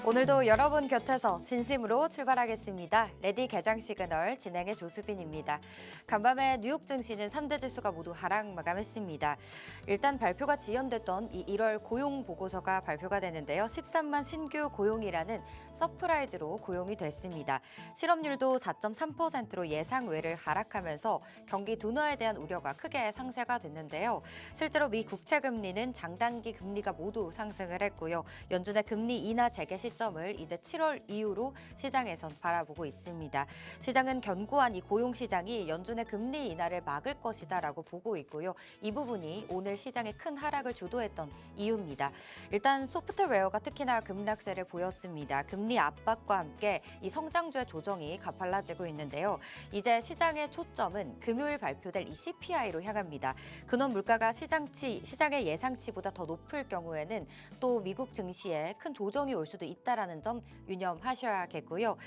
오늘도 여러분 곁에서 진심으로 출발하겠습니다. 레디 개장 시그널 진행의 조수빈입니다. 간밤에 뉴욕 증시는 3대 지수가 모두 하락 마감했습니다. 일단 발표가 지연됐던 이 1월 고용 보고서가 발표가 되는데요. 13만 신규 고용이라는 서프라이즈로 고용이 됐습니다. 실업률도 4.3%로 예상 외를 하락하면서 경기 둔화에 대한 우려가 크게 상쇄가 됐는데요. 실제로 미 국채 금리는 장단기 금리가 모두 상승을 했고요. 연준의 금리 인하 재개 시점을 이제 7월 이후로 시장에선 바라보고 있습니다. 시장은 견고한 이 고용 시장이 연준의 금리 인하를 막을 것이다라고 보고 있고요. 이 부분이 오늘 시장에 큰 하락을 주도했던 이유입니다. 일단 소프트웨어가 특히나 급락세를 보였습니다. 금리 압박과 함께 이 성장주의 조정이 가팔라지고 있는데요. 이제 시장의 초점은 금요일 발표될 이 CPI로 향합니다. 근원 물가가 시장의 예상치보다 더 높을 경우에는 또 미국 증시에 큰 조정이 올 수도 있다라는 점 유념하셔야겠고요.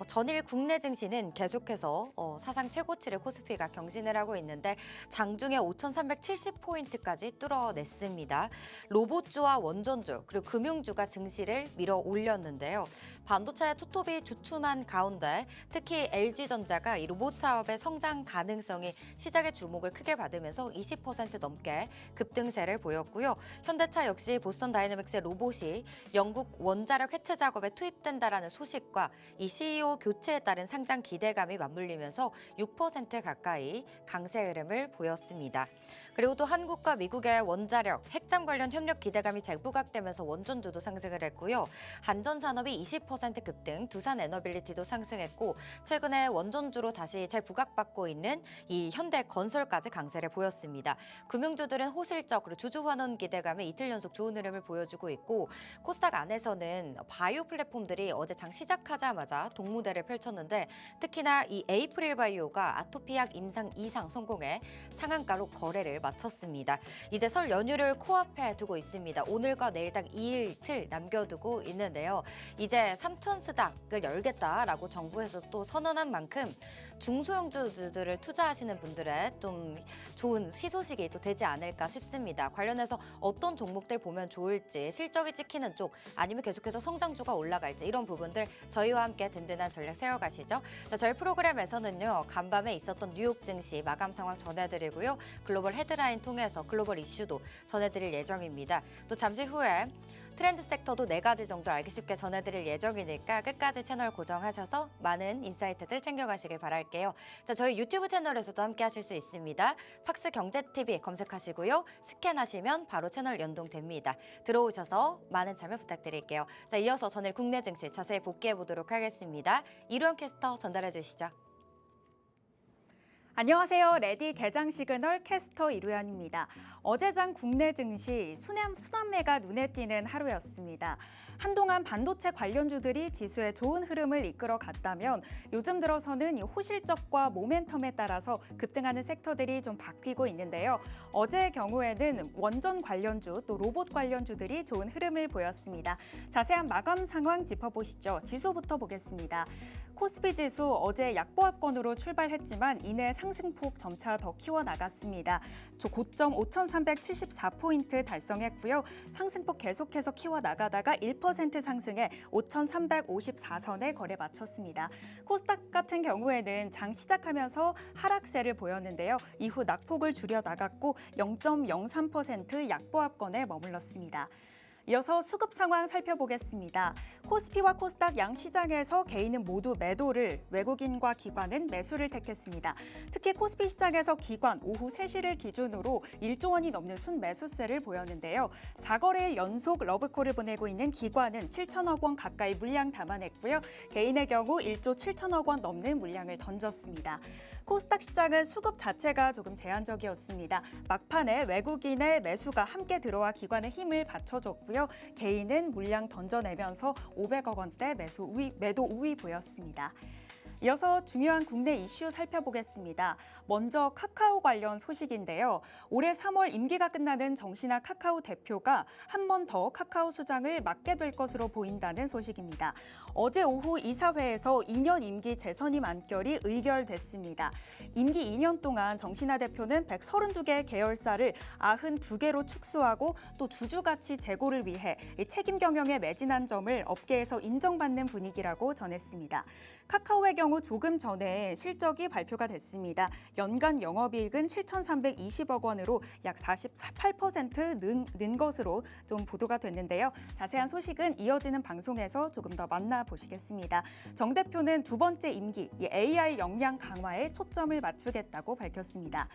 전일 국내 증시는 계속해서 사상 최고치를 코스피가 경신을 하고 있는데 장중에 5,370포인트까지 뚫어냈습니다. 로봇주와 원전주 그리고 금융주가 증시를 밀어 올렸는데요. 반도체 투톱이 주춤한 가운데 특히 LG전자가 이 로봇 사업의 성장 가능성이 시장의 주목을 크게 받으면서 20% 넘게 급등세를 보였고요. 현대차 역시 보스턴 다이내믹스의 로봇이 영국 원자력 해체 작업에 투입된다라는 소식과 이 CEO 교체에 따른 상장 기대감이 맞물리면서 6% 가까이 강세 흐름을 보였습니다. 그리고 또 한국과 미국의 원자력, 핵잠 관련 협력 기대감이 재부각되면서 원전주도 상승을 했고요. 한전산업이 20% 급등, 두산에너빌리티도 상승했고 최근에 원전주로 다시 재부각받고 있는 이 현대건설까지 강세를 보였습니다. 금융주들은 호실적 그리고 주주환원 기대감에 이틀 연속 좋은 흐름을 보여주고 있고 코스닥 안에서는 바이오 플랫폼들이 어제 장 시작하자마자 동무대를 펼쳤는데 특히나 이 에이프릴 바이오가 아토피약 임상 2상 성공해 상한가로 거래를 마쳤습니다. 이제 설 연휴를 코앞에 두고 있습니다. 오늘과 내일 딱 2일 남겨두고 있는데요. 이제 3,000스닥을 열겠다라고 정부에서 또 선언한 만큼 중소형주들을 투자하시는 분들의 좀 좋은 희소식이 또 되지 않을까 싶습니다. 관련해서 어떤 종목들 보면 좋을지 실적이 찍히는 쪽 아니면 계속해서 성장주가 올라갈지 이런 부분들 저희와 함께 든든한 전략 세워가시죠. 자, 저희 프로그램에서는요. 간밤에 있었던 뉴욕 증시 마감 상황 전해드리고요. 글로벌 헤드라인 통해서 글로벌 이슈도 전해드릴 예정입니다. 또 잠시 후에 트렌드 섹터도 4가지 정도 알기 쉽게 전해드릴 예정이니까 끝까지 채널 고정하셔서 많은 인사이트들 챙겨가시길 바랄게요. 자, 저희 유튜브 채널에서도 함께 하실 수 있습니다. 팍스 경제TV 검색하시고요. 스캔하시면 바로 채널 연동됩니다. 들어오셔서 많은 참여 부탁드릴게요. 자, 이어서 전일 국내 증시 자세히 복귀해 보도록 하겠습니다. 이루연 캐스터 전달해 주시죠. 안녕하세요. 레디 개장 시그널 캐스터 이루연입니다. 어제 장 국내 증시 순환매가 눈에 띄는 하루였습니다. 한동안 반도체 관련주들이 지수에 좋은 흐름을 이끌어 갔다면 요즘 들어서는 이 호실적과 모멘텀에 따라서 급등하는 섹터들이 좀 바뀌고 있는데요. 어제의 경우에는 원전 관련주 또 로봇 관련주들이 좋은 흐름을 보였습니다. 자세한 마감 상황 짚어보시죠. 지수부터 보겠습니다. 코스피 지수 어제 약보합권으로 출발했지만 이내 상승폭 점차 더 키워나갔습니다. 고점 5,374포인트 달성했고요. 상승폭 계속해서 키워나가다가 1% 상승해 5,354선에 거래 마쳤습니다. 코스닥 같은 경우에는 장 시작하면서 하락세를 보였는데요. 이후 낙폭을 줄여나갔고 0.03% 약보합권에 머물렀습니다. 이어서 수급 상황 살펴보겠습니다. 코스피와 코스닥 양 시장에서 개인은 모두 매도를, 외국인과 기관은 매수를 택했습니다. 특히 코스피 시장에서 기관 오후 3시를 기준으로 1조 원이 넘는 순매수세를 보였는데요. 4거래일 연속 러브콜을 보내고 있는 기관은 7천억 원 가까이 물량 담아냈고요. 개인의 경우 1조 7천억 원 넘는 물량을 던졌습니다. 코스닥 시장은 수급 자체가 조금 제한적이었습니다. 막판에 외국인의 매수가 함께 들어와 기관의 힘을 받쳐줬고요. 개인은 물량 던져내면서 500억 원대 매도 우위 보였습니다. 이어서 중요한 국내 이슈 살펴보겠습니다. 먼저 카카오 관련 소식인데요. 올해 3월 임기가 끝나는 정신아 카카오 대표가 한 번 더 카카오 수장을 맡게 될 것으로 보인다는 소식입니다. 어제 오후 이사회에서 2년 임기 재선임 안결이 의결됐습니다. 임기 2년 동안 정신아 대표는 132개 계열사를 92개로 축소하고 또 주주가치 제고를 위해 책임 경영에 매진한 점을 업계에서 인정받는 분위기라고 전했습니다. 카카오의 경우 조금 전에 실적이 발표가 됐습니다. 연간 영업이익은 7,320억 원으로 약 48% 는 것으로 좀 보도가 됐는데요. 자세한 소식은 이어지는 방송에서 조금 더 만나보시겠습니다. 정 대표는 두 번째 임기 AI 역량 강화에 초점을 맞추겠다고 밝혔습니다.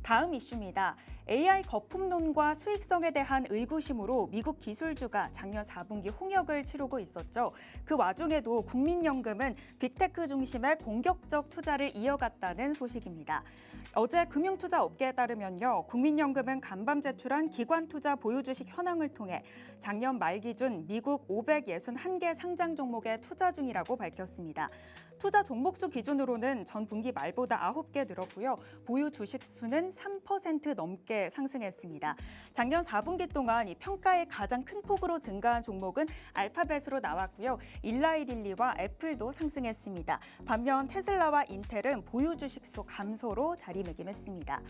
다음 이슈입니다. AI 거품론과 수익성에 대한 의구심으로 미국 기술주가 작년 4분기 홍역을 치르고 있었죠. 그 와중에도 국민연금은 빅테크 중심의 공격적 투자를 이어갔다는 소식입니다. 어제 금융투자업계에 따르면요, 국민연금은 간밤 제출한 기관투자 보유주식 현황을 통해 작년 말 기준 미국 561개 상장 종목에 투자 중이라고 밝혔습니다. 투자 종목수 기준으로는 전 분기 말보다 9개 늘었고요. 보유 주식 수는 3% 넘게 상승했습니다. 작년 4분기 동안 이 평가에 가장 큰 폭으로 증가한 종목은 알파벳으로 나왔고요. 일라이릴리와 애플도 상승했습니다. 반면 테슬라와 인텔은 보유 주식 수 감소로 자리매김했습니다.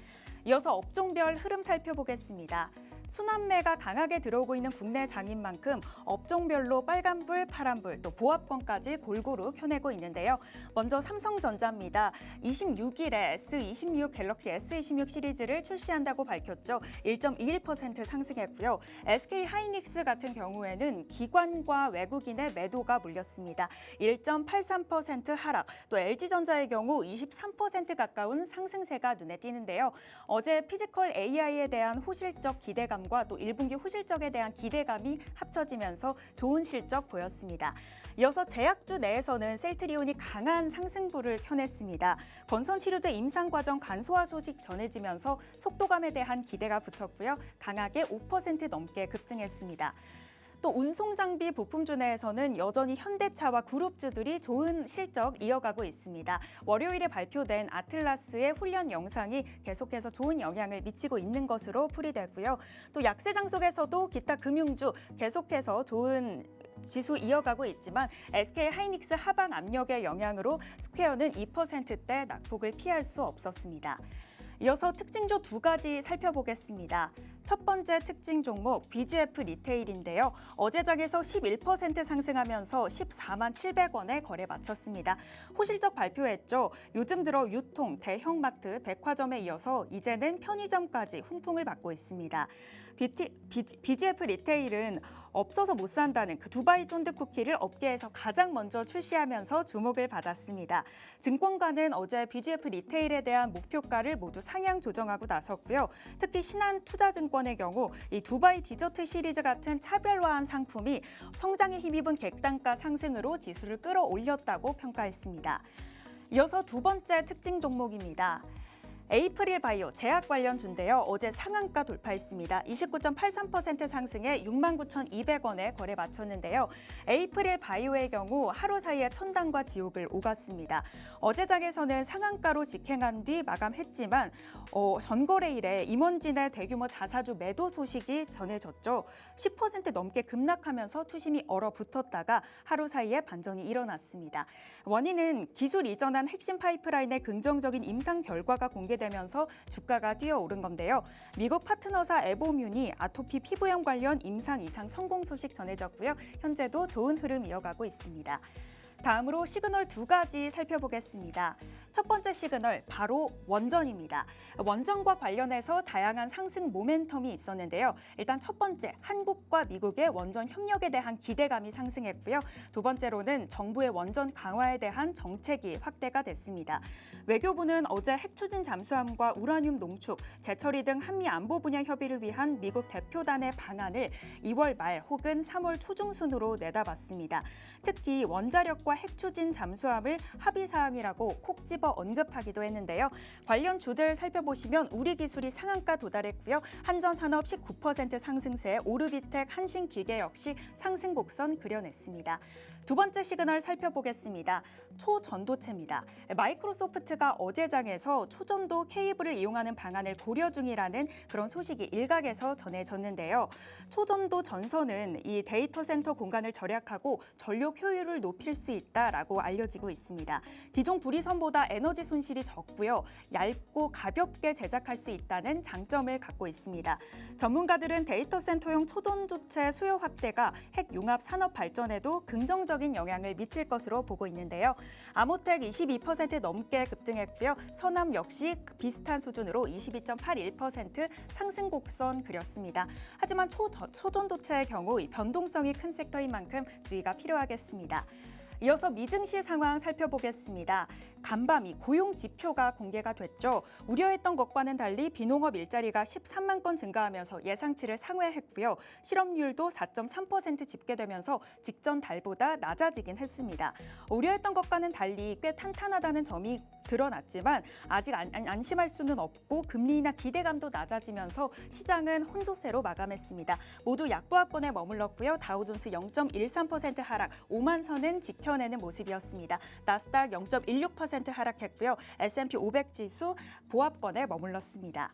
이어서 업종별 흐름 살펴보겠습니다. 순환매가 강하게 들어오고 있는 국내 장인 만큼 업종별로 빨간불, 파란불, 또 보합권까지 골고루 켜내고 있는데요. 먼저 삼성전자입니다. 26일에 S26 갤럭시 S26 시리즈를 출시한다고 밝혔죠. 1.21% 상승했고요. SK하이닉스 같은 경우에는 기관과 외국인의 매도가 몰렸습니다. 1.83% 하락, 또 LG전자의 경우 23% 가까운 상승세가 눈에 띄는데요. 어제 피지컬 AI에 대한 호실적 기대감과 또 1분기 호실적에 대한 기대감이 합쳐지면서 좋은 실적 보였습니다. 이어서 제약주 내에서는 셀트리온이 강한 상승부를 켜냈습니다. 건선치료제 임상 과정 간소화 소식 전해지면서 속도감에 대한 기대가 붙었고요. 강하게 5% 넘게 급등했습니다. 또 운송장비 부품주 내에서는 여전히 현대차와 그룹주들이 좋은 실적 이어가고 있습니다. 월요일에 발표된 아틀라스의 훈련 영상이 계속해서 좋은 영향을 미치고 있는 것으로 풀이되고요. 또 약세장 속에서도 기타 금융주 계속해서 좋은 지수 이어가고 있지만 SK하이닉스 하방 압력의 영향으로 스퀘어는 2%대 낙폭을 피할 수 없었습니다. 이어서 특징주 두 가지 살펴보겠습니다. 첫 번째 특징 종목 BGF 리테일인데요. 어제 장에서 11% 상승하면서 14만 700원에 거래 마쳤습니다. 호실적 발표했죠. 요즘 들어 유통, 대형마트, 백화점에 이어서 이제는 편의점까지 훈풍을 받고 있습니다. BGF 리테일은 없어서 못 산다는 그 두바이 쫀득쿠키를 업계에서 가장 먼저 출시하면서 주목을 받았습니다. 증권가는 어제 BGF 리테일에 대한 목표가를 모두 상향 조정하고 나섰고요. 특히 신한투자증권의 경우 이 두바이 디저트 시리즈 같은 차별화한 상품이 성장에 힘입은 객단가 상승으로 지수를 끌어올렸다고 평가했습니다. 이어서 두 번째 특징 종목입니다. 에이프릴 바이오 제약 관련주인데요. 어제 상한가 돌파했습니다. 29.83% 상승해 69,200원에 거래 마쳤는데요. 에이프릴 바이오의 경우 하루 사이에 천당과 지옥을 오갔습니다. 어제 장에서는 상한가로 직행한 뒤 마감했지만 전거래일에 임원진의 대규모 자사주 매도 소식이 전해졌죠. 10% 넘게 급락하면서 투심이 얼어붙었다가 하루 사이에 반전이 일어났습니다. 원인은 기술 이전한 핵심 파이프라인의 긍정적인 임상 결과가 공개되면서 주가가 뛰어오른 건데요. 미국 파트너사 에보뮌이 아토피 피부염 관련 임상 이상 성공 소식 전해졌고요. 현재도 좋은 흐름 이어가고 있습니다. 다음으로 시그널 두 가지 살펴보겠습니다. 첫 번째 시그널 바로 원전입니다. 원전과 관련해서 다양한 상승 모멘텀이 있었는데요. 일단 첫 번째 한국과 미국의 원전 협력에 대한 기대감이 상승했고요. 두 번째로는 정부의 원전 강화에 대한 정책이 확대가 됐습니다. 외교부는 어제 핵 추진 잠수함과 우라늄 농축, 재처리 등 한미 안보 분야 협의를 위한 미국 대표단의 방안을 2월 말 혹은 3월 초중순으로 내다봤습니다. 특히 원자력과 핵 추진 잠수함을 합의 사항이라고 콕 집어 언급하기도 했는데요. 관련 주들 살펴보시면 우리 기술이 상한가 도달했고요. 한전산업 19% 상승세에 오르비텍, 한신기계 역시 상승 곡선 그려냈습니다. 두 번째 시그널 살펴보겠습니다. 초전도체입니다. 마이크로소프트가 어제장에서 초전도 케이블을 이용하는 방안을 고려 중이라는 그런 소식이 일각에서 전해졌는데요. 초전도 전선은 이 데이터 센터 공간을 절약하고 전력 효율을 높일 수 있다라고 알려지고 있습니다. 기존 불이선보다 에너지 손실이 적고요. 얇고 가볍게 제작할 수 있다는 장점을 갖고 있습니다. 전문가들은 데이터 센터용 초전도체 수요 확대가 핵 융합 산업 발전에도 긍정적인 영향을 미칠 것으로 보고 있는데요. 아모텍 22% 넘게 급등했고요. 서남 역시 비슷한 수준으로 22.81% 상승 곡선 그렸습니다. 하지만 초전도체의 경우 변동성이 큰 섹터인 만큼 주의가 필요하겠습니다. 이어서 미증시 상황 살펴보겠습니다. 간밤이 고용 지표가 공개가 됐죠. 우려했던 것과는 달리 비농업 일자리가 13만 건 증가하면서 예상치를 상회했고요. 실업률도 4.3% 집계되면서 직전 달보다 낮아지긴 했습니다. 우려했던 것과는 달리 꽤 탄탄하다는 점이 드러났지만 아직 안심할 수는 없고 금리나 기대감도 낮아지면서 시장은 혼조세로 마감했습니다. 모두 약보합권에 머물렀고요. 다우존스 0.13% 하락, 5만 선은 지켜내는 모습이었습니다. 나스닥 0.16% 하락했고요. S&P 500 지수 보합권에 머물렀습니다.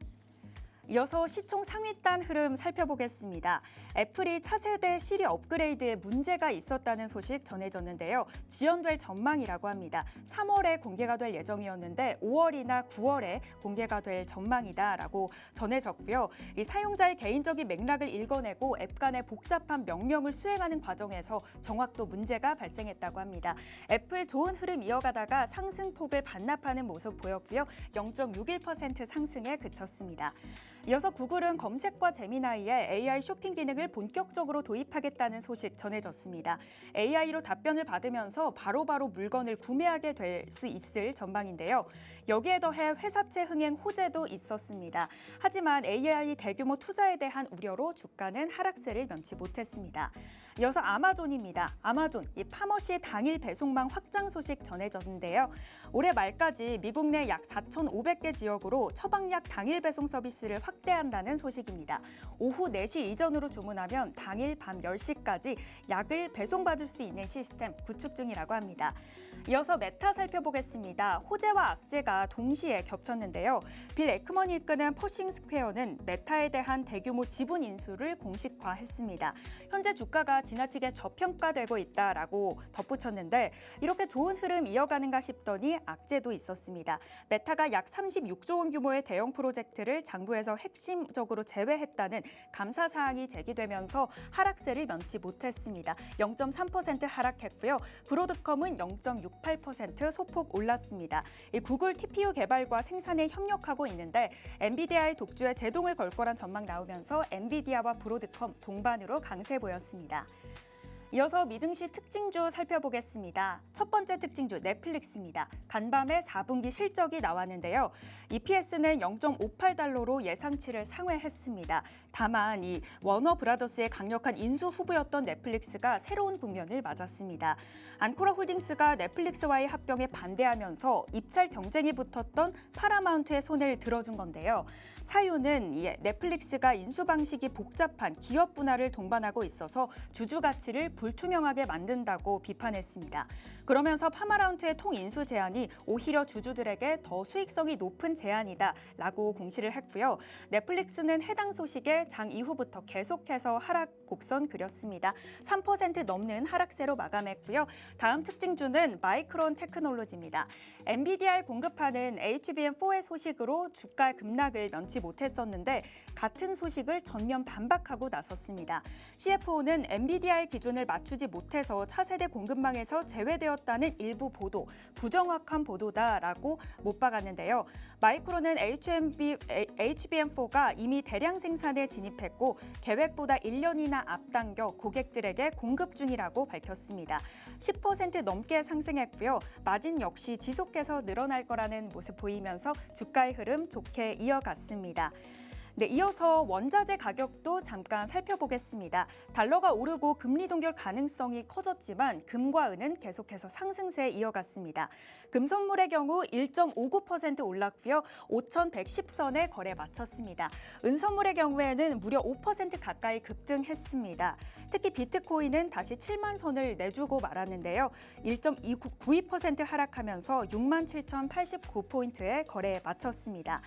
이어서 시총 상위단 흐름 살펴보겠습니다. 애플이 차세대 시리 업그레이드에 문제가 있었다는 소식 전해졌는데요. 지연될 전망이라고 합니다. 3월에 공개가 될 예정이었는데 5월이나 9월에 공개가 될 전망이다라고 전해졌고요. 이 사용자의 개인적인 맥락을 읽어내고 앱 간의 복잡한 명령을 수행하는 과정에서 정확도 문제가 발생했다고 합니다. 애플 좋은 흐름 이어가다가 상승폭을 반납하는 모습 보였고요. 0.61% 상승에 그쳤습니다. 이어서 구글은 검색과 제미나이에 AI 쇼핑 기능을 본격적으로 도입하겠다는 소식 전해졌습니다. AI로 답변을 받으면서 바로바로 물건을 구매하게 될 수 있을 전망인데요. 여기에 더해 회사채 흥행 호재도 있었습니다. 하지만 AI 대규모 투자에 대한 우려로 주가는 하락세를 면치 못했습니다. 이어서 아마존입니다. 아마존, 이 파머시 당일 배송망 확장 소식 전해졌는데요. 올해 말까지 미국 내 약 4,500개 지역으로 처방약 당일 배송 서비스를 확대한다는 소식입니다. 오후 4시 이전으로 주문하면 당일 밤 10시까지 약을 배송받을 수 있는 시스템 구축 중이라고 합니다. 이어서 메타 살펴보겠습니다. 호재와 악재가 동시에 겹쳤는데요. 빌 에크먼이 이끄는 퍼싱 스퀘어는 메타에 대한 대규모 지분 인수를 공식화했습니다. 현재 주가가 지나치게 저평가되고 있다라고 덧붙였는데 이렇게 좋은 흐름 이어가는가 싶더니 악재도 있었습니다. 메타가 약 36조 원 규모의 대형 프로젝트를 장부에서 핵심적으로 제외했다는 감사 사항이 제기되면서 하락세를 면치 못했습니다. 0.3% 하락했고요. 브로드컴은 0.68% 소폭 올랐습니다. 이 구글 TPU 개발과 생산에 협력하고 있는데 엔비디아의 독주에 제동을 걸 거란 전망 나오면서 엔비디아와 브로드컴 동반으로 강세 보였습니다. 이어서 미증시 특징주 살펴보겠습니다. 첫 번째 특징주 넷플릭스입니다. 간밤에 4분기 실적이 나왔는데요. EPS는 0.58달러로 예상치를 상회했습니다. 다만 이 워너 브라더스의 강력한 인수 후보였던 넷플릭스가 새로운 국면을 맞았습니다. 안코라 홀딩스가 넷플릭스와의 합병에 반대하면서 입찰 경쟁이 붙었던 파라마운트의 손을 들어준 건데요. 사유는 넷플릭스가 인수 방식이 복잡한 기업 분할을 동반하고 있어서 주주 가치를 불투명하게 만든다고 비판했습니다. 그러면서 파마라운트의 통인수 제안이 오히려 주주들에게 더 수익성이 높은 제안이다라고 공시를 했고요. 넷플릭스는 해당 소식에 장 이후부터 계속해서 하락 곡선 그렸습니다. 3% 넘는 하락세로 마감했고요. 다음 특징주는 마이크론 테크놀로지입니다. 엔비디아에 공급하는 HBM4의 소식으로 주가 급락을 면치 못했었는데 같은 소식을 전면 반박하고 나섰습니다. CFO는 엔비디아의 기준을 맞추지 못해서 차세대 공급망에서 제외되었다는 일부 보도, 부정확한 보도다라고 못 박았는데요. 마이크론은 HBM4가 이미 대량 생산에 진입했고 계획보다 1년이나 앞당겨 고객들에게 공급 중이라고 밝혔습니다. 10% 넘게 상승했고요. 마진 역시 지속해서 늘어날 거라는 모습 보이면서 주가의 흐름 좋게 이어갔습니다. 네, 이어서 원자재 가격도 잠깐 살펴보겠습니다. 달러가 오르고 금리 동결 가능성이 커졌지만 금과 은은 계속해서 상승세 이어갔습니다. 금 선물의 경우 1.59% 올랐고요. 5,110선에 거래 마쳤습니다. 은 선물의 경우에는 무려 5% 가까이 급등했습니다. 특히 비트코인은 다시 7만 선을 내주고 말았는데요. 1.92% 하락하면서 67,089포인트에 거래에 마쳤습니다.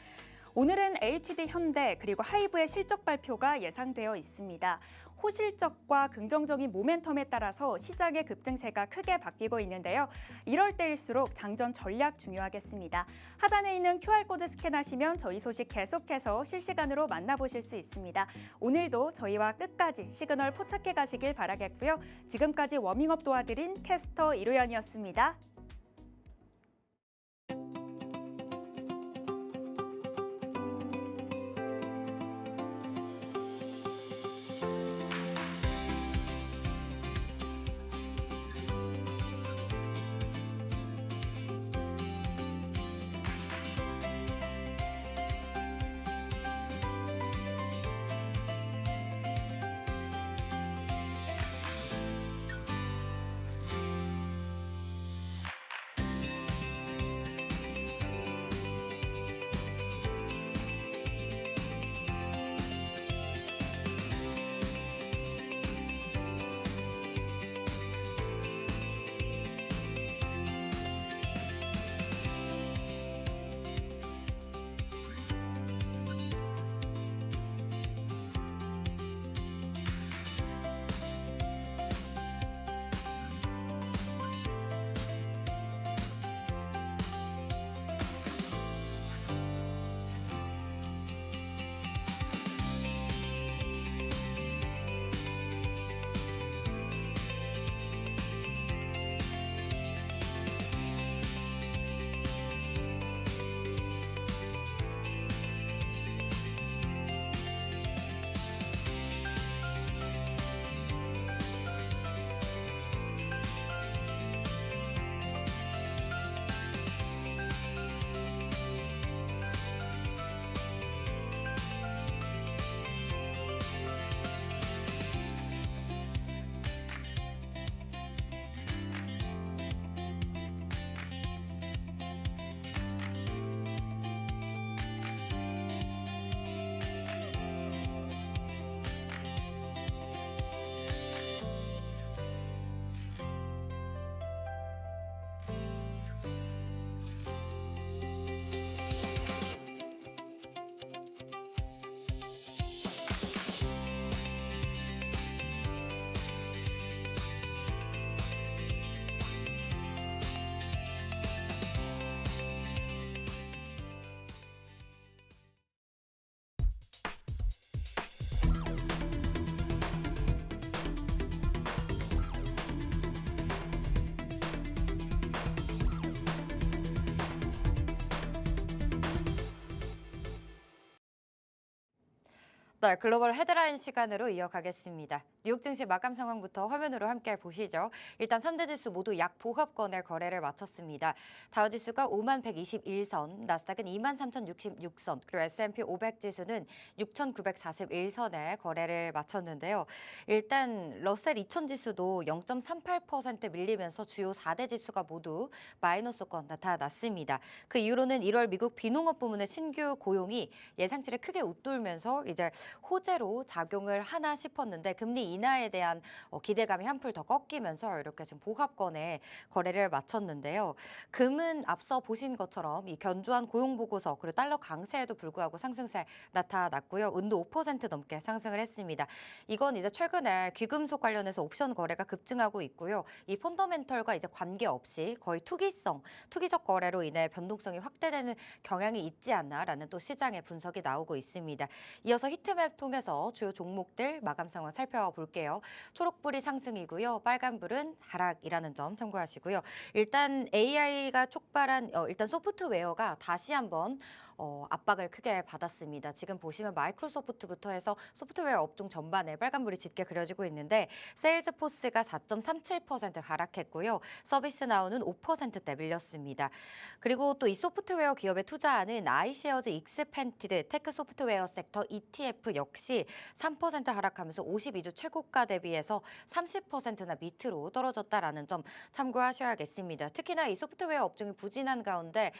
오늘은 HD 현대 그리고 하이브의 실적 발표가 예상되어 있습니다. 호실적과 긍정적인 모멘텀에 따라서 시장의 급등세가 크게 바뀌고 있는데요. 이럴 때일수록 장전 전략 중요하겠습니다. 하단에 있는 QR코드 스캔하시면 저희 소식 계속해서 실시간으로 만나보실 수 있습니다. 오늘도 저희와 끝까지 시그널 포착해 가시길 바라겠고요. 지금까지 워밍업 도와드린 캐스터 이루연이었습니다. 네, 글로벌 헤드라인 시간으로 이어가겠습니다. 뉴욕 증시 마감 상황부터 화면으로 함께 보시죠. 일단 3대 지수 모두 약 보합권의 거래를 마쳤습니다. 다우지수가 5121선, 나스닥은 23,066선, 그리고 S&P 500 지수는 6,941선에 거래를 마쳤는데요. 일단 러셀 2000 지수도 0.38% 밀리면서 주요 4대 지수가 모두 마이너스권 나타났습니다. 그 이유로는 1월 미국 비농업 부문의 신규 고용이 예상치를 크게 웃돌면서 이제 호재로 작용을 하나 싶었는데 금리 인하에 대한 기대감이 한풀 더 꺾이면서 이렇게 지금 보합권에 거래를 마쳤는데요. 금은 앞서 보신 것처럼 이 견조한 고용 보고서 그리고 달러 강세에도 불구하고 상승세 나타났고요. 은도 5% 넘게 상승을 했습니다. 이건 이제 최근에 귀금속 관련해서 옵션 거래가 급증하고 있고요. 이 펀더멘털과 이제 관계없이 거의 투기적 거래로 인해 변동성이 확대되는 경향이 있지 않나라는 또 시장의 분석이 나오고 있습니다. 이어서 히트맵 통해서 주요 종목들 마감 상황 살펴볼게요. 초록불이 상승이고요. 빨간불은 하락이라는 점 참고하시고요. 일단 AI가 촉발한 일단 소프트웨어가 다시 한번 압박을 크게 받았습니다. 지금 보시면 마이크로소프트부터 해서 소프트웨어 업종 전반에 빨간불이 짙게 그려지고 있는데 세일즈포스가 4.37% 하락했고요. 서비스나우는 5%대 밀렸습니다. 그리고 또 이 소프트웨어 기업에 투자하는 아이쉐어즈 익스펜티드 테크 소프트웨어 섹터 ETF 역시 3% 하락하면서 52주 최고가 대비해서 30%나 밑으로 떨어졌다라는 점 참고하셔야겠습니다. 특히나 이 소프트웨어 업종이 부진한 가운데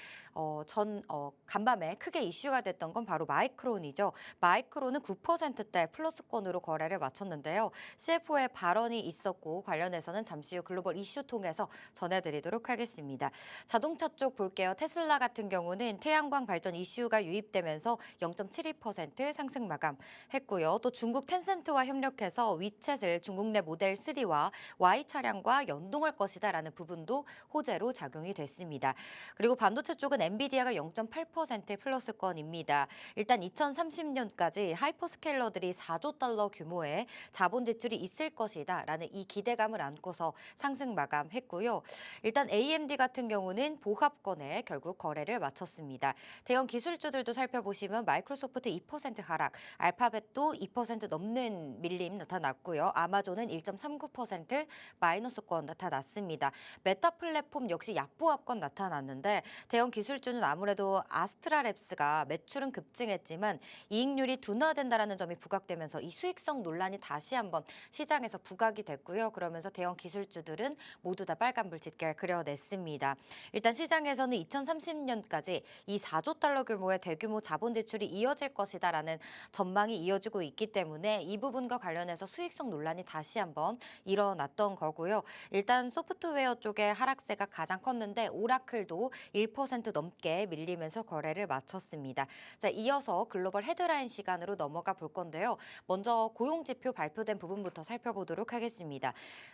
간밤에 크게 이슈가 됐던 건 바로 마이크론이죠. 마이크론은 9%대 플러스권으로 거래를 마쳤는데요. CFO의 발언이 있었고 관련해서는 잠시 후 글로벌 이슈 통해서 전해드리도록 하겠습니다. 자동차 쪽 볼게요. 테슬라 같은 경우는 태양광 발전 이슈가 유입되면서 0.72% 상승 마감했고요. 또 중국 텐센트와 협력해서 위챗을 중국 내 모델 3와 Y 차량과 연동할 것이다라는 부분도 호재로 작용이 됐습니다. 그리고 반도체 쪽은 엔비디아가 0.8% 플러스권입니다. 일단 2030년까지 하이퍼스케일러들이 4조 달러 규모의 자본 지출이 있을 것이다라는 이 기대감을 안고서 상승 마감했고요. 일단 AMD 같은 경우는 보합권에 결국 거래를 마쳤습니다. 대형 기술주들도 살펴보시면 마이크로소프트 2% 하락, 알파벳도 2% 넘는 밀림 나타났고요. 아마존은 1.39% 마이너스권 나타났습니다. 메타 플랫폼 역시 약보합권 나타났는데 대형 기술주는 아무래도 아스트라랩스가 매출은 급증했지만 이익률이 둔화된다라는 점이 부각되면서 이 수익성 논란이 다시 한번 시장에서 부각이 됐고요. 그러면서 대형 기술주들은 모두 다 빨간불 짙게 그려냈습니다. 일단 시장에서는 2030년까지 이 4조 달러 규모의 대규모 자본 지출이 이어질 것이다라는 전망이 이어지고 있기 때문에 이 부분과 관련해서 수익성 논란이 다시 한번 일어났던 거고요. 일단 소프트웨어 쪽의 하락세가 가장 컸는데 오라클도 1% 넘게 밀리면서 거래를 마쳤습니다. 자, 이어서 글로벌 헤드라인 시간으로 넘어가 볼 건데요. 먼저 고용지표 발표된 부분부터 살펴보도록 하겠습니다.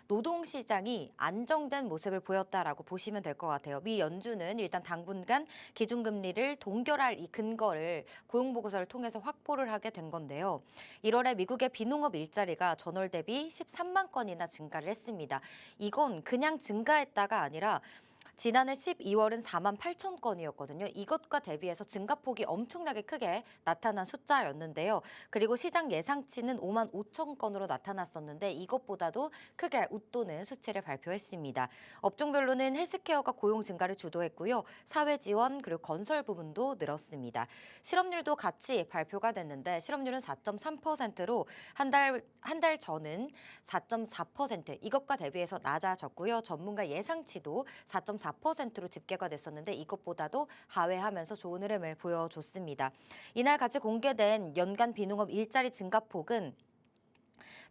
노동시장이 안정된 모습을 보였다라고 보시면 될 것 같아요. 미 연준은 일단 당분간 기준금리를 동결할 이 근거를 고용보고서를 통해서 확보를 하게 된 건데요. 1월에 미국의 비농업 일자리가 전월 대비 13만 건이나 증가를 했습니다. 이건 그냥 증가했다가 아니라 지난해 12월은 4만 8천 건이었거든요. 이것과 대비해서 증가폭이 엄청나게 크게 나타난 숫자였는데요. 그리고 시장 예상치는 5만 5천 건으로 나타났었는데 이것보다도 크게 웃도는 수치를 발표했습니다. 업종별로는 헬스케어가 고용 증가를 주도했고요. 사회지원 그리고 건설 부분도 늘었습니다. 실업률도 같이 발표가 됐는데 실업률은 4.3%로 한 달 전은 4.4% 이것과 대비해서 낮아졌고요. 전문가 예상치도 4.4%로 집계가 됐었는데 이것보다도 하회하면서 좋은 흐름을 보여줬습니다. 이날 같이 공개된 연간 비농업 일자리 증가폭은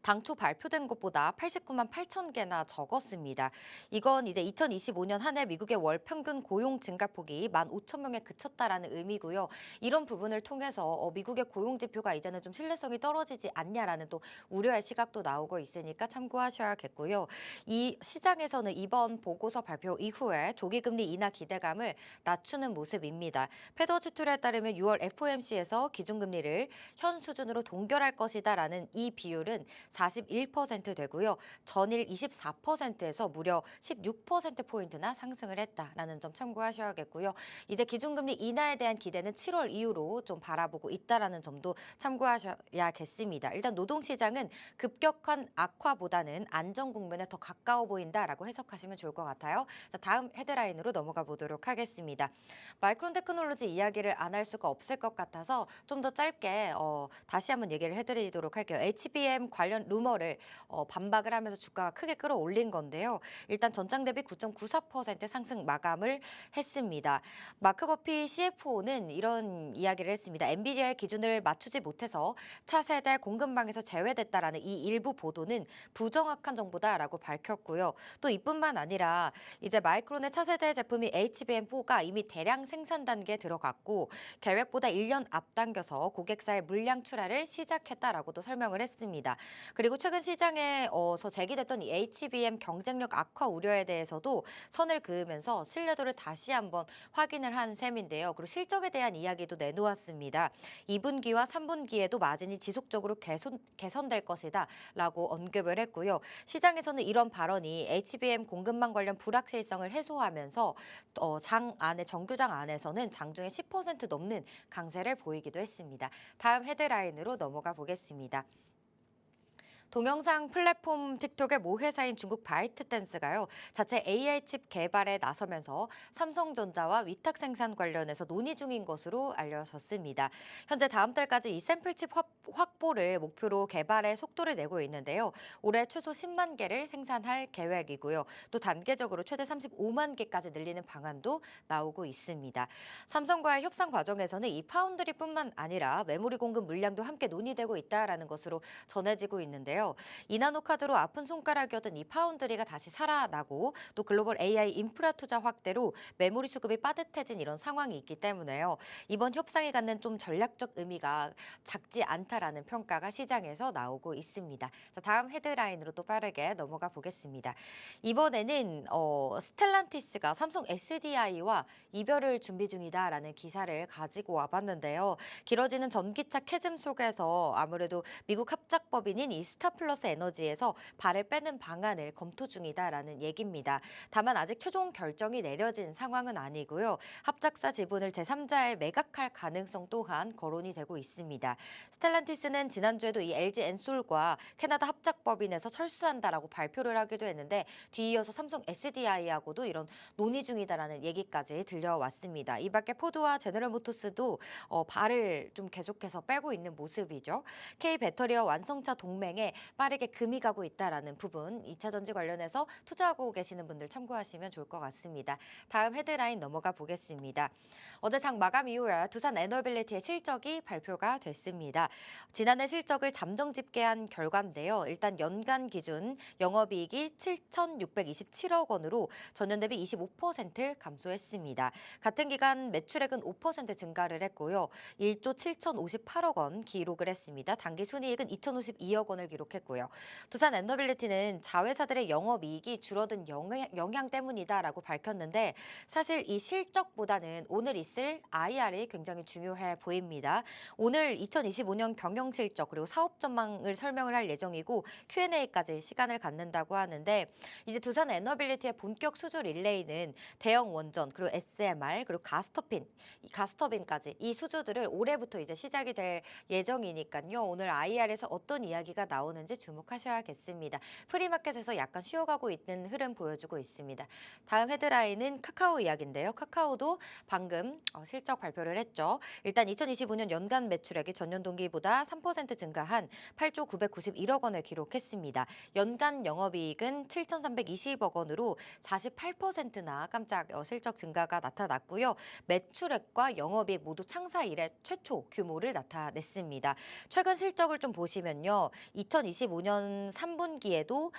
당초 발표된 것보다 89만 8천 개나 적었습니다. 이건 이제 2025년 한 해 미국의 월 평균 고용 증가폭이 1만 5천 명에 그쳤다라는 의미고요. 이런 부분을 통해서 미국의 고용 지표가 이제는 좀 신뢰성이 떨어지지 않냐라는 또 우려의 시각도 나오고 있으니까 참고하셔야겠고요. 이 시장에서는 이번 보고서 발표 이후에 조기금리 인하 기대감을 낮추는 모습입니다. 패더워치 툴에 따르면 6월 FOMC에서 기준금리를 현 수준으로 동결할 것이다라는 이 비율은 41% 되고요. 전일 24%에서 무려 16%포인트나 상승을 했다라는 점 참고하셔야겠고요. 이제 기준금리 인하에 대한 기대는 7월 이후로 좀 바라보고 있다라는 점도 참고하셔야겠습니다. 일단 노동시장은 급격한 악화보다는 안정 국면에 더 가까워 보인다라고 해석하시면 좋을 것 같아요. 자, 다음 헤드라인으로 넘어가 보도록 하겠습니다. 마이크론 테크놀로지 이야기를 안 할 수가 없을 것 같아서 좀 더 짧게 다시 한번 얘기를 해드리도록 할게요. HBM 관련 루머를 반박을 하면서 주가가 크게 끌어올린 건데요. 일단 전장 대비 9.94% 상승 마감을 했습니다. 마크 버피 CFO는 이런 이야기를 했습니다. 엔비디아의 기준을 맞추지 못해서 차세대 공급망에서 제외됐다라는 이 일부 보도는 부정확한 정보다라고 밝혔고요. 또 이뿐만 아니라 이제 마이크론의 차세대 제품이 HBM4가 이미 대량 생산 단계에 들어갔고 계획보다 1년 앞당겨서 고객사의 물량 출하를 시작했다라고도 설명을 했습니다. 그리고 최근 시장에서 제기됐던 이 HBM 경쟁력 악화 우려에 대해서도 선을 그으면서 신뢰도를 다시 한번 확인을 한 셈인데요. 그리고 실적에 대한 이야기도 내놓았습니다. 2분기와 3분기에도 마진이 지속적으로 개선될 것이다 라고 언급을 했고요. 시장에서는 이런 발언이 HBM 공급망 관련 불확실성을 해소하면서 정규장 안에서는 장중에 10% 넘는 강세를 보이기도 했습니다. 다음 헤드라인으로 넘어가 보겠습니다. 동영상 플랫폼 틱톡의 모 회사인 중국 바이트댄스가요, 자체 AI 칩 개발에 나서면서 삼성전자와 위탁 생산 관련해서 논의 중인 것으로 알려졌습니다. 현재 다음 달까지 이 샘플 칩 확보를 목표로 개발에 속도를 내고 있는데요. 올해 최소 10만 개를 생산할 계획이고요. 또 단계적으로 최대 35만 개까지 늘리는 방안도 나오고 있습니다. 삼성과의 협상 과정에서는 이 파운드리뿐만 아니라 메모리 공급 물량도 함께 논의되고 있다라는 것으로 전해지고 있는데요. 이나노 카드로 아픈 손가락이었던 이 파운드리가 다시 살아나고 또 글로벌 AI 인프라 투자 확대로 메모리 수급이 빠듯해진 이런 상황이 있기 때문에요. 이번 협상이 갖는 좀 전략적 의미가 작지 않다라는 평가가 시장에서 나오고 있습니다. 자, 다음 헤드라인으로 또 빠르게 넘어가 보겠습니다. 이번에는 스텔란티스가 삼성 SDI와 이별을 준비 중이다라는 기사를 가지고 와봤는데요. 길어지는 전기차 캐즘 속에서 아무래도 미국 합작법인인 이 스타플러스 에너지에서 발을 빼는 방안을 검토 중이다라는 얘기입니다. 다만 아직 최종 결정이 내려진 상황은 아니고요. 합작사 지분을 제3자에 매각할 가능성 또한 거론이 되고 있습니다. 스텔란티스는 지난주에도 이 LG 엔솔과 캐나다 합작법인에서 철수한다라고 발표를 하기도 했는데 뒤이어서 삼성 SDI하고도 이런 논의 중이다라는 얘기까지 들려왔습니다. 이 밖에 포드와 제너럴모터스도 발을 좀 계속해서 빼고 있는 모습이죠. K배터리와 완성차 동맹에 빠르게 금이 가고 있다라는 부분, 2차 전지 관련해서 투자하고 계시는 분들 참고하시면 좋을 것 같습니다. 다음 헤드라인 넘어가 보겠습니다. 어제 장 마감 이후에 두산 에너빌리티의 실적이 발표가 됐습니다. 지난해 실적을 잠정 집계한 결과인데요. 일단 연간 기준 영업이익이 7,627억 원으로 전년 대비 25% 감소했습니다. 같은 기간 매출액은 5% 증가를 했고요. 1조 7,058억 원 기록을 했습니다. 당기 순이익은 2,052억 원을 기록했고요. 두산 에너빌리티는 자회사들의 영업이익이 줄어든 영향 때문이다라고 밝혔는데 사실 이 실적보다는 오늘 있을 IR이 굉장히 중요해 보입니다. 오늘 2025년 경영실적 그리고 사업 전망을 설명을 할 예정이고 Q&A까지 시간을 갖는다고 하는데 이제 두산 에너빌리티의 본격 수주 릴레이는 대형 원전 그리고 SMR 그리고 가스터빈까지 이 수주들을 올해부터 이제 시작이 될 예정이니까요. 오늘 IR에서 어떤 이야기가 나오는지 주목하셔야겠습니다. 프리마켓에서 약간 쉬어가고 있는 흐름 보여주고 있습니다. 다음 헤드라인은 카카오 이야기인데요. 카카오도 방금 실적 발표를 했죠. 일단 2025년 연간 매출액이 전년 동기보다 3% 증가한 8조 991억 원을 기록했습니다. 연간 영업이익은 7,320억 원으로 48%나 깜짝 실적 증가가 나타났고요. 매출액과 영업이익 모두 창사 이래 최초 규모를 나타냈습니다. 최근 실적을 좀 보시면요. 2025년 3분기에도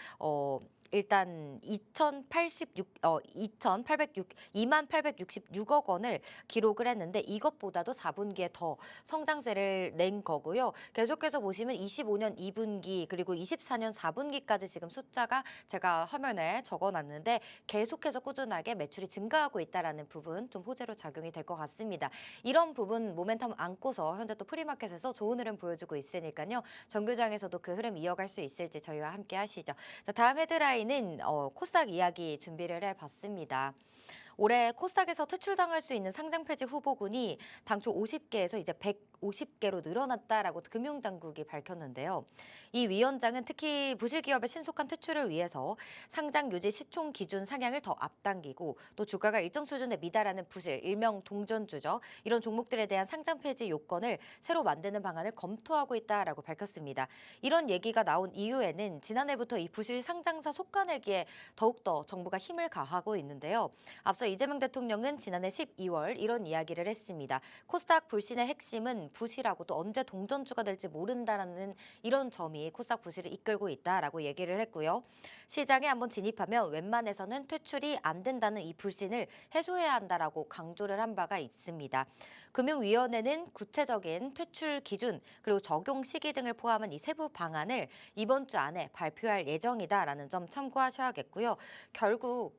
일단 2,866억 원을 기록을 했는데 이것보다도 4분기에 더 성장세를 낸 거고요. 계속해서 보시면 25년 2분기 그리고 24년 4분기까지 지금 숫자가 제가 화면에 적어놨는데 계속해서 꾸준하게 매출이 증가하고 있다는 부분 좀 호재로 작용이 될 것 같습니다. 이런 부분 모멘텀 안고서 현재 또 프리마켓에서 좋은 흐름 보여주고 있으니까요. 정규장에서도 그 흐름 이어갈 수 있을지 저희와 함께 하시죠. 자, 다음 헤드라인은 코스닥 이야기 준비를 해봤습니다. 올해 코스닥에서 퇴출당할 수 있는 상장 폐지 후보군이 당초 50개에서 이제 150개로 늘어났다라고 금융당국이 밝혔는데요. 이 위원장은 특히 부실기업의 신속한 퇴출을 위해서 상장 유지 시총 기준 상향을 더 앞당기고 또 주가가 일정 수준에 미달하는 부실, 일명 동전주죠. 이런 종목들에 대한 상장 폐지 요건을 새로 만드는 방안을 검토하고 있다라고 밝혔습니다. 이런 얘기가 나온 이후에는 지난해부터 이 부실 상장사 속가내기에 더욱더 정부가 힘을 가하고 있는데요. 앞서 이재명 대통령은 지난해 12월 이런 이야기를 했습니다. 코스닥 불신의 핵심은 부실하고 또 언제 동전주가 될지 모른다라는 이런 점이 코스닥 부실을 이끌고 있다라고 얘기를 했고요. 시장에 한번 진입하면 웬만해서는 퇴출이 안 된다는 이 불신을 해소해야 한다라고 강조를 한 바가 있습니다. 금융위원회는 구체적인 퇴출 기준 그리고 적용 시기 등을 포함한 이 세부 방안을 이번 주 안에 발표할 예정이다라는 점 참고하셔야겠고요. 결국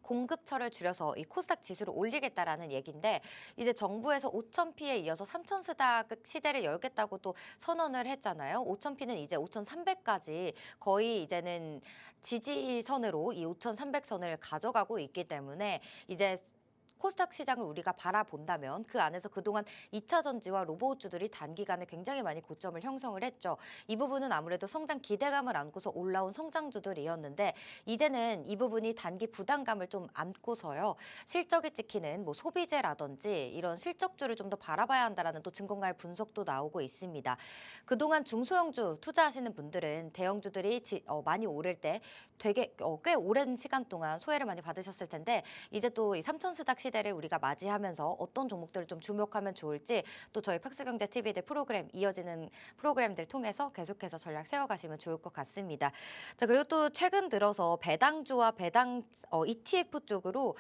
공급처를 줄여서 이 코스닥 지수를 올리겠다라는 얘기인데 이제 정부에서 5,000P에 이어서 3,000스닥 시대를 열겠다고 또 선언을 했잖아요. 5,000P는 이제 5,300까지 거의 이제는 지지선으로 이 5,300선을 가져가고 있기 때문에 이제 코스닥 시장을 우리가 바라본다면 그 안에서 그동안 2차 전지와 로봇주들이 단기간에 굉장히 많이 고점을 형성을 했죠. 이 부분은 아무래도 성장 기대감을 안고서 올라온 성장주들이었는데 이제는 이 부분이 단기 부담감을 좀 안고서요. 실적이 찍히는 뭐 소비재라든지 이런 실적주를 좀 더 바라봐야 한다라는 또 증권가의 분석도 나오고 있습니다. 그동안 중소형주 투자하시는 분들은 대형주들이 많이 오를 때 되게 꽤 오랜 시간 동안 소외를 많이 받으셨을 텐데 이제 또 이 3,000스닥 시대를 우리가 맞이하면서 어떤 종목들을 좀 주목하면 좋을지 또 저희 팍스경제TV의 프로그램 이어지는 프로그램들 통해서 계속해서 전략 세워가시면 좋을 것 같습니다. 자 그리고 또 최근 들어서 배당주와 배당 ETF 쪽으로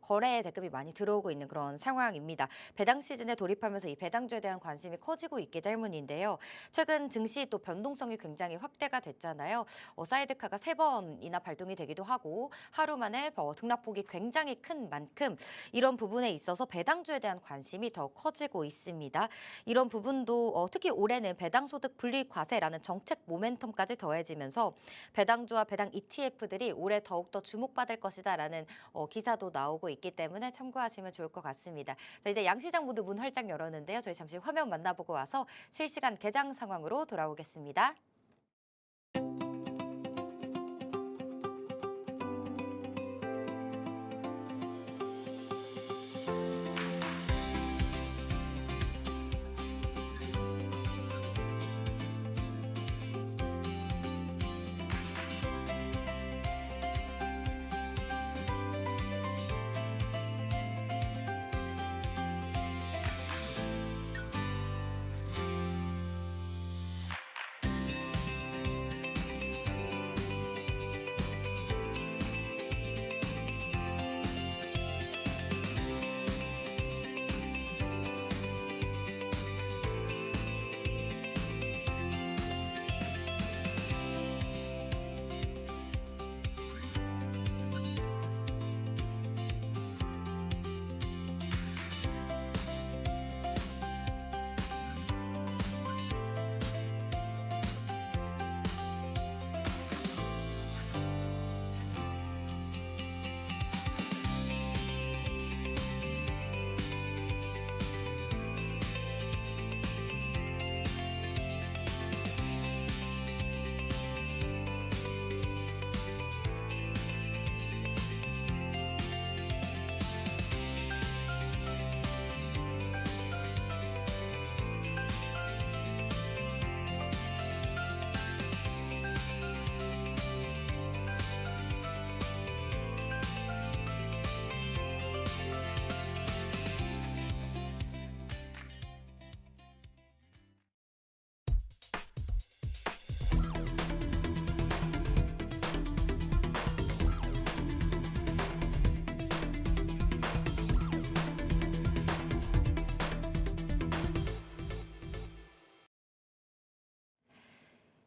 거래 대금이 많이 들어오고 있는 그런 상황입니다. 배당 시즌에 돌입하면서 이 배당주에 대한 관심이 커지고 있기 때문인데요. 최근 증시 또 변동성이 굉장히 확대가 됐잖아요. 사이드카가 3번이나 발동이 되기도 하고 하루 만에 등락폭이 굉장히 큰 만큼 이런 부분에 있어서 배당주에 대한 관심이 더 커지고 있습니다. 이런 부분도 특히 올해는 배당소득 분리과세라는 정책 모멘텀까지 더해지면서 배당주와 배당 ETF들이 올해 더욱더 주목받을 것이다라는 기사도 나오고 있기 때문에 참고하시면 좋을 것 같습니다. 자, 이제 양시장 모두 문 활짝 열었는데요. 저희 잠시 화면 만나보고 와서 실시간 개장 상황으로 돌아오겠습니다.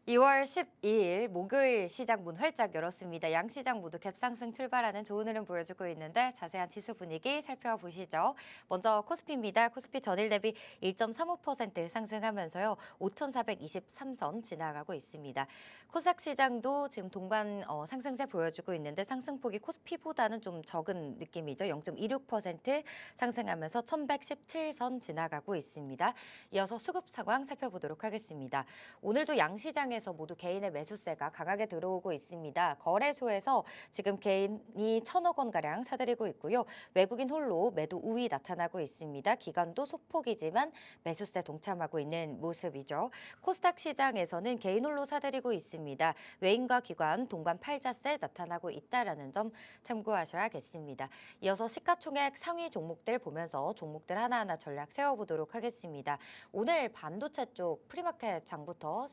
2월 12일 목요일 시장 문 활짝 열었습니다. 양 시장 모두 갭상승 출발하는 좋은 흐름 보여주고 있는데 자세한 지수 분위기 살펴보시죠. 먼저 코스피입니다. 코스피 전일 대비 1.35% 상승하면서요. 5,423선 지나가고 있습니다. 코스닥 시장도 지금 동반 상승세 보여주고 있는데 상승폭이 코스피보다는 좀 적은 느낌이죠. 0.26% 상승하면서 1,117선 지나가고 있습니다. 이어서 수급 상황 살펴보도록 하겠습니다. 오늘도 양 시장에 시장에서 모두 개인의 매수세가 강하게 들어오고 있습니다. 거래소에서 지금 개인이 1,000억 원가량 사들이고 있고요. 외국인 홀로 매도 우위 나타나고 있습니다. 기관도 소폭이지만 매수세 동참하고 있는 모습이죠. 코스닥 시장에서는 개인 홀로 사들이고 있습니다. 외인과 기관 동반 팔자세 나타나고 있다라는 점 참고하셔야겠습니다. 이어서 시가총액 상위 종목들 보면서 종목들 하나하나 전략 세워보도록 하겠습니다. 오늘 반도체 쪽 프리마켓 장부터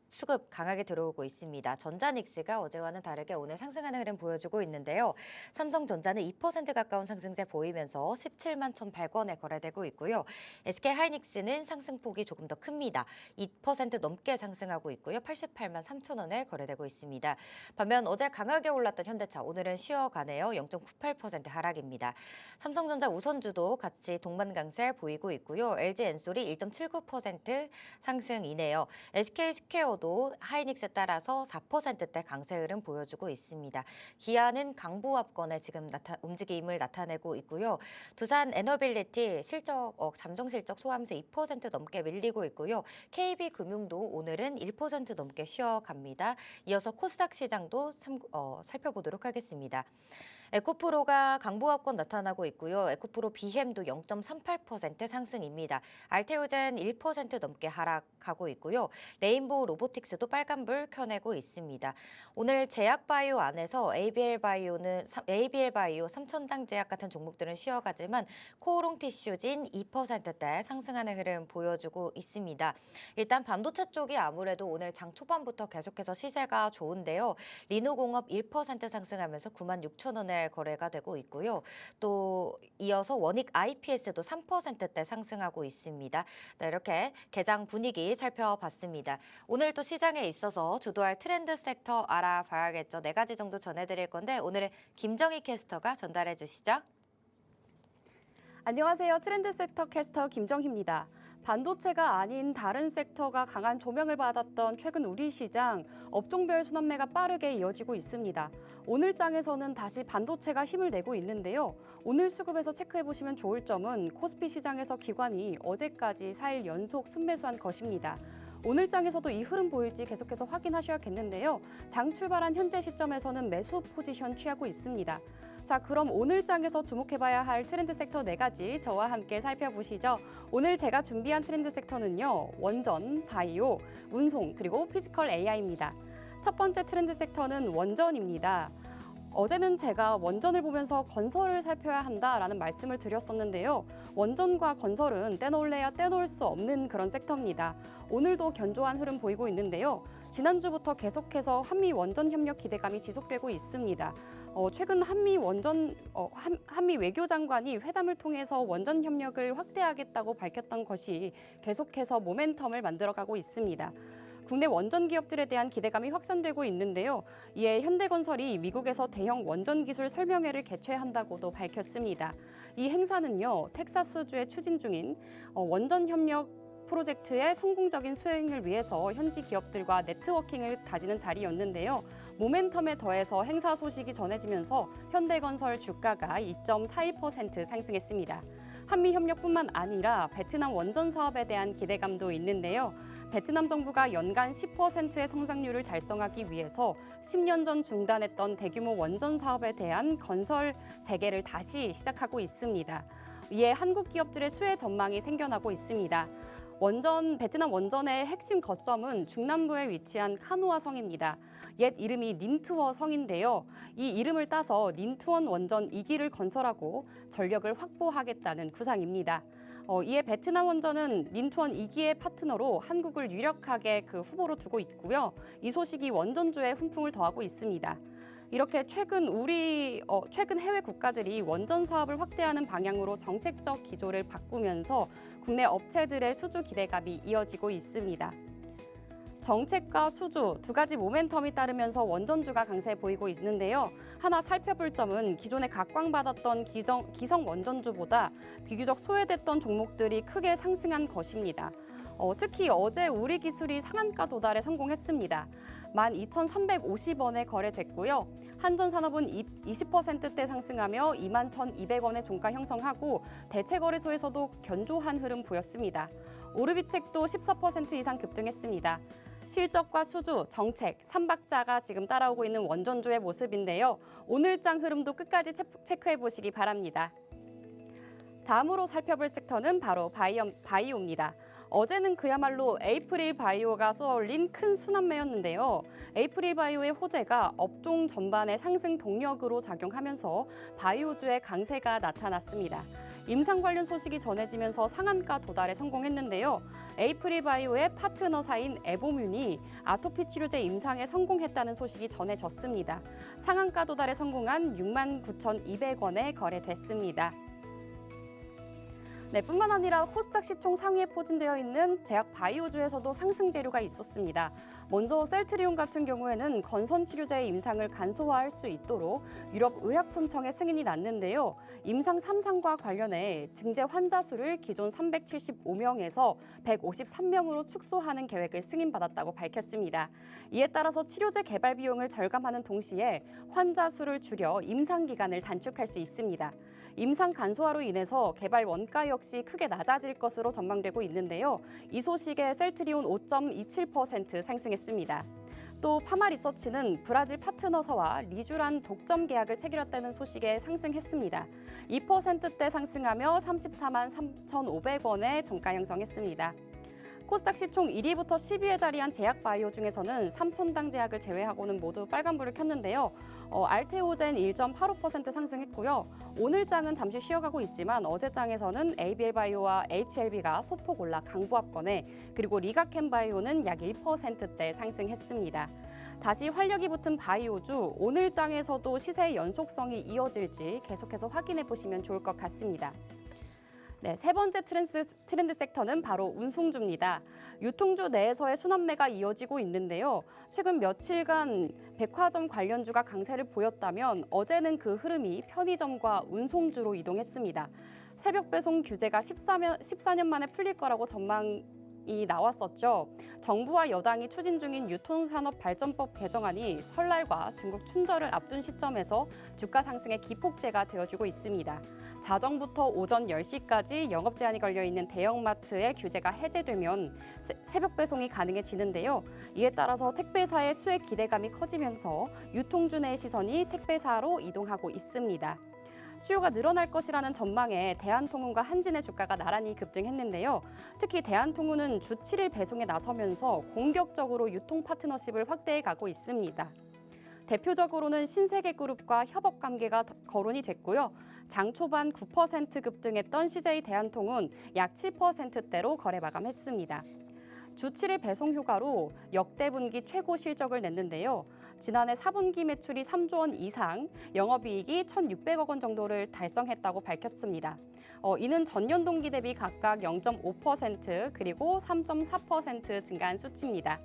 수급 강하게 들어오고 있습니다. 전자닉스가 어제와는 다르게 오늘 상승하는 흐름 보여주고 있는데요. 삼성전자는 2% 가까운 상승세 보이면서 17만 1,100원에 거래되고 있고요. SK하이닉스는 상승폭이 조금 더 큽니다. 2% 넘게 상승하고 있고요. 88만 3,000원에 거래되고 있습니다. 반면 어제 강하게 올랐던 현대차 오늘은 쉬어가네요. 0.98% 하락입니다. 삼성전자 우선주도 같이 동반 강세 보이고 있고요. LG엔솔이 1.79% 상승이네요. SK스퀘어도 하이닉스에 따라서 4%대 강세 흐름 보여주고 있습니다. 기아는 강보합권에 지금 움직임을 나타내고 있고요. 두산 에너빌리티 잠정 실적 소함수 2% 넘게 밀리고 있고요. KB금융도 오늘은 1% 넘게 쉬어갑니다. 이어서 코스닥 시장도 살펴보도록 하겠습니다. 에코프로가 강보합권 나타나고 있고요. 에코프로 비햄도 0.38% 상승입니다. 알테오젠 1% 넘게 하락하고 있고요. 레인보우 로보틱스도 빨간불 켜내고 있습니다. 오늘 제약바이오 안에서 ABL 바이오, 삼천당 제약 같은 종목들은 쉬어가지만 코오롱 티슈진 2%대 상승하는 흐름 보여주고 있습니다. 일단 반도체 쪽이 아무래도 오늘 장 초반부터 계속해서 시세가 좋은데요. 리노공업 1% 상승하면서 96,000원에 거래가 되고 있고요. 또 이어서 원익 IPS도 3%대 상승하고 있습니다. 네, 이렇게 개장 분위기 살펴봤습니다. 오늘 또 시장에 있어서 주도할 트렌드 섹터 알아봐야겠죠. 4가지 정도 전해드릴 건데 오늘은 김정희 캐스터가 전달해 주시죠. 안녕하세요. 트렌드 섹터 캐스터 김정희입니다. 반도체가 아닌 다른 섹터가 강한 조명을 받았던 최근 우리 시장, 업종별 순환매가 빠르게 이어지고 있습니다. 오늘 장에서는 다시 반도체가 힘을 내고 있는데요. 오늘 수급에서 체크해보시면 좋을 점은 코스피 시장에서 기관이 어제까지 4일 연속 순매수한 것입니다. 오늘 장에서도 이 흐름 보일지 계속해서 확인하셔야겠는데요. 장 출발한 현재 시점에서는 매수 포지션 취하고 있습니다. 자, 그럼 오늘 장에서 주목해봐야 할 트렌드 섹터 4가지 저와 함께 살펴보시죠. 오늘 제가 준비한 트렌드 섹터는요. 원전, 바이오, 운송, 그리고 피지컬 AI입니다. 첫 번째 트렌드 섹터는 원전입니다. 어제는 제가 원전을 보면서 건설을 살펴야 한다라는 말씀을 드렸었는데요. 원전과 건설은 떼놓을래야 떼놓을 수 없는 그런 섹터입니다. 오늘도 견조한 흐름 보이고 있는데요. 지난주부터 계속해서 한미 원전 협력 기대감이 지속되고 있습니다. 최근 한미 외교장관이 회담을 통해서 원전 협력을 확대하겠다고 밝혔던 것이 계속해서 모멘텀을 만들어가고 있습니다. 국내 원전 기업들에 대한 기대감이 확산되고 있는데요. 이에 현대건설이 미국에서 대형 원전 기술 설명회를 개최한다고도 밝혔습니다. 이 행사는요, 텍사스주에 추진 중인 원전 협력 프로젝트의 성공적인 수행을 위해서 현지 기업들과 네트워킹을 다지는 자리였는데요. 모멘텀에 더해서 행사 소식이 전해지면서 현대건설 주가가 2.41% 상승했습니다. 한미협력뿐만 아니라 베트남 원전 사업에 대한 기대감도 있는데요. 베트남 정부가 연간 10%의 성장률을 달성하기 위해서 10년 전 중단했던 대규모 원전 사업에 대한 건설 재개를 다시 시작하고 있습니다. 이에 한국 기업들의 수혜 전망이 생겨나고 있습니다. 베트남 원전의 핵심 거점은 중남부에 위치한 카누아 성입니다. 옛 이름이 닌투어 성인데요. 이 이름을 따서 닌투원 원전 2기를 건설하고 전력을 확보하겠다는 구상입니다. 이에 베트남 원전은 닌투원 2기의 파트너로 한국을 유력하게 후보로 두고 있고요. 이 소식이 원전주에 훈풍을 더하고 있습니다. 이렇게 최근 해외 국가들이 원전 사업을 확대하는 방향으로 정책적 기조를 바꾸면서 국내 업체들의 수주 기대감이 이어지고 있습니다. 정책과 수주 두 가지 모멘텀이 따르면서 원전주가 강세 보이고 있는데요. 하나 살펴볼 점은 기존에 각광받았던 기성 원전주보다 비교적 소외됐던 종목들이 크게 상승한 것입니다. 특히 어제 우리 기술이 상한가 도달에 성공했습니다. 12,350원에 거래됐고요. 한전산업은 20%대 상승하며 21,200원의 종가 형성하고 대체거래소에서도 견조한 흐름 보였습니다. 오르비텍도 14% 이상 급등했습니다. 실적과 수주, 정책, 삼박자가 지금 따라오고 있는 원전주의 모습인데요. 오늘장 흐름도 끝까지 체크해 보시기 바랍니다. 다음으로 살펴볼 섹터는 바로 바이오입니다. 어제는 그야말로 에이프릴 바이오가 쏘아올린 큰 순환매였는데요. 에이프릴 바이오의 호재가 업종 전반의 상승 동력으로 작용하면서 바이오주의 강세가 나타났습니다. 임상 관련 소식이 전해지면서 상한가 도달에 성공했는데요. 에이프릴 바이오의 파트너사인 에보뮌이 아토피 치료제 임상에 성공했다는 소식이 전해졌습니다. 상한가 도달에 성공한 69,200원에 거래됐습니다. 네, 뿐만 아니라 코스닥 시총 상위에 포진되어 있는 제약 바이오주에서도 상승 재료가 있었습니다. 먼저 셀트리온 같은 경우에는 건선 치료제의 임상을 간소화할 수 있도록 유럽 의약품청의 승인이 났는데요. 임상 3상과 관련해 증제 환자 수를 기존 375명에서 153명으로 축소하는 계획을 승인받았다고 밝혔습니다. 이에 따라서 치료제 개발 비용을 절감하는 동시에 환자 수를 줄여 임상 기간을 단축할 수 있습니다. 임상 간소화로 인해서 개발 원가 역시 크게 낮아질 것으로 전망되고 있는데요. 이 소식에 셀트리온 5.27% 상승했습니다. 또 파마리서치는 브라질 파트너사와 리쥬란 독점 계약을 체결했다는 소식에 상승했습니다. 2%대 상승하며 34만 3,500원에 종가 형성했습니다. 코스닥 시총 1위부터 10위에 자리한 제약 바이오 중에서는 삼천당 제약을 제외하고는 모두 빨간불을 켰는데요. 알테오젠 1.85% 상승했고요. 오늘 장은 잠시 쉬어가고 있지만 어제 장에서는 ABL 바이오와 HLB가 소폭 올라 강보합권에 그리고 리가켄 바이오는 약 1%대 상승했습니다. 다시 활력이 붙은 바이오주, 오늘 장에서도 시세의 연속성이 이어질지 계속해서 확인해 보시면 좋을 것 같습니다. 네, 세 번째 트렌드 섹터는 바로 운송주입니다. 유통주 내에서의 순환매가 이어지고 있는데요. 최근 며칠간 백화점 관련주가 강세를 보였다면 어제는 그 흐름이 편의점과 운송주로 이동했습니다. 새벽 배송 규제가 14년 만에 풀릴 거라고 전망이 나왔었죠. 정부와 여당이 추진 중인 유통산업발전법 개정안이 설날과 중국 춘절을 앞둔 시점에서 주가 상승의 기폭제가 되어주고 있습니다. 자정부터 오전 10시까지 영업 제한이 걸려있는 대형마트의 규제가 해제되면 새벽 배송이 가능해지는데요. 이에 따라서 택배사의 수익 기대감이 커지면서 유통주 내의 시선이 택배사로 이동하고 있습니다. 수요가 늘어날 것이라는 전망에 대한통운과 한진의 주가가 나란히 급등했는데요. 특히 대한통운은 주 7일 배송에 나서면서 공격적으로 유통 파트너십을 확대해 가고 있습니다. 대표적으로는 신세계그룹과 협업 관계가 거론이 됐고요. 장 초반 9% 급등했던 CJ 대한통운 약 7%대로 거래 마감했습니다. 주 7일 배송 효과로 역대 분기 최고 실적을 냈는데요. 지난해 4분기 매출이 3조 원 이상, 영업이익이 1,600억 원 정도를 달성했다고 밝혔습니다. 이는 전년 동기 대비 각각 0.5% 그리고 3.4% 증가한 수치입니다.